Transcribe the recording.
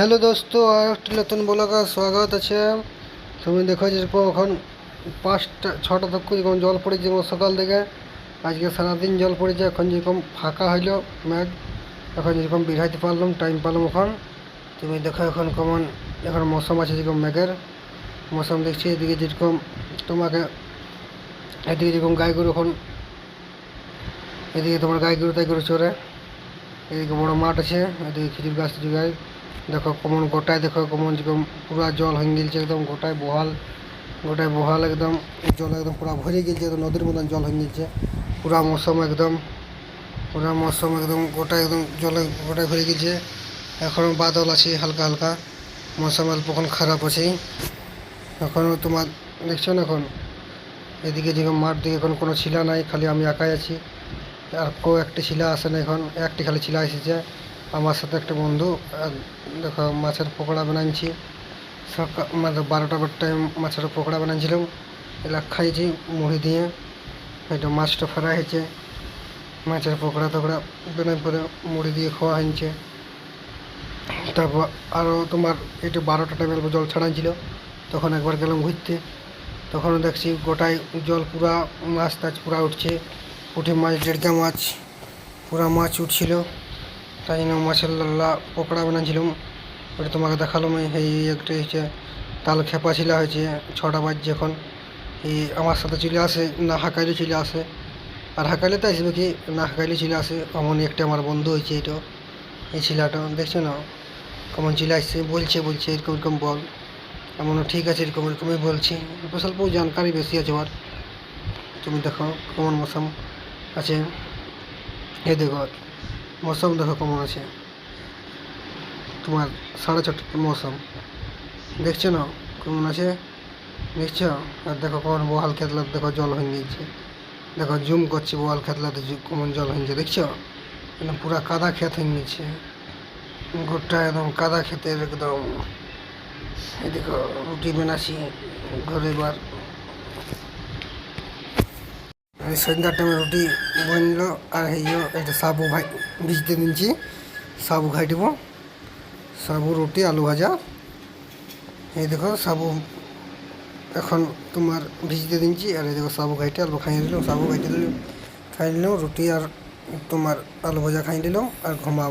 Hello দোস্ত, আর একটি নতুন ব্লগে স্বাগত আছে। তুমি দেখো যেরকম এখন 5টা 6টা তক যেরকম জল পড়েছে যেরকম সকাল থেকে আজকে সারাদিন জল পড়েছে। এখন যেরকম ফাঁকা হইলো মেঘ, এখন যেরকম বেরাইতে পারলাম, টাইম পারলাম এখন। তুমি দেখো এখন কেমন এখন মৌসুম আছে, যেরকম মেঘের মৌসুম দেখছি। এদিকে যেরকম তোমাকে এদিকে যেরকম গাই গরু এখন এদিকে তোমার গাই গরু চড়ে। এদিকে বড় মাঠ আছে, এদিকে খেজুর গাছ গাছ দেখো কেমন গোটায়, দেখো কেমন যেরকম পুরা জল হয়ে গেছে একদম গোটায় বহাল একদম জল একদম পুরা ভরে গেছে, একদম নদীর মতন জল হয়ে গেছে। পুরা মৌসুম একদম গোটায় একদম জলে গোটায় ভরে গেছে। এখনও বাদল আছে হালকা হালকা, মৌসুম অল্প এখন খারাপ আছে। এখনও তোমার দেখছো না এখন এদিকে যেরকম মাঠ দিকে এখন কোনো ছিলা নাই, খালি আমি একাই আছি। আর একটি ছিলা আসে না, এখন একটি খালি ছিলা এসেছে আমার সাথে একটা বন্ধু। আর দেখো মাছের পকোড়া বানাচ্ছি সকাল, মানে 12টা টাইম মাছের পকোড়া বানাচ্ছিলাম, এগুলা খাইছি মুড়ি দিয়ে। এটা মাছটা ফ্রাই হয়েছে, মাছের পকোড়া টকোড়া বানাই পরে মুড়ি দিয়ে খাওয়া হয়েছে। তারপর আরও তোমার একটু 12টা টাইম অল্প জল ছাড়াইছিল, তখন একবার গেলাম ঘুরতে, তখনও দেখছি গোটায় জল পুরা মাছ টাছ পুরা উঠছে। পুঁটি মাছ, ডেড়কা মাছ, পুরা মাছ উঠছিল। তাই জন্য মাছের লাল্লা পকোড়া বানাচ্ছিলাম, ওটা তোমাকে দেখালাম। এই একটা হচ্ছে তাল খেপা ছিলা হয়েছে, 6টা বাজছে এখন। এই আমার সাথে চলে আসে, না হাঁকাইলে চলে আসে, আর হাঁকাইলে তো আসবে কি, না হাঁকাইলে চলে আসে। এমনই একটা আমার বন্ধু হয়েছে এটা, এই ছেলেটা দেখছো না কেমন চলে আসছে, বলছে এরকম এরকম বল। এমনও ঠিক আছে, এরকম এরকমই বলছি, স্বল্প জানকারি বেশি আছে আমার। তুমি দেখো কেমন মৌসুম আছে, এই দেখো মৌসুম দেখো কেমন আছে তোমার 6:30 মৌসুম দেখছো না কেমন আছে, দেখছো। আর দেখো কেমন বোহাল খেতলা, দেখো জল হয়ে গিয়েছে। দেখো জুম করছি বোহাল খেতলাতে কেমন জল হয়েছে, দেখছো একদম পুরা কাদা ক্ষেত হয়ে গিয়েছে, গোটা একদম কাদা ক্ষেতের একদম। এই দেখো রুটি বানাচ্ছি ঘরে, এবার সন্ধ্যার টাইমে রুটি বনলো। আর এটা সাবু ভাই ভিজতে দিচ্ছি, সাবু খাই দেবো, সাবু রুটি আলু ভাজা। এই দেখো সাবু এখন তোমার ভিজতে দিচ্ছি, আর এই দেখো সাবু খাইতে অল্প খাইয়ে দিলাম, সাবু খাইতে দিলাম, খাই নিলাম রুটি আর তোমার আলু ভাজা খাই দিলাম আর ঘুমাবো।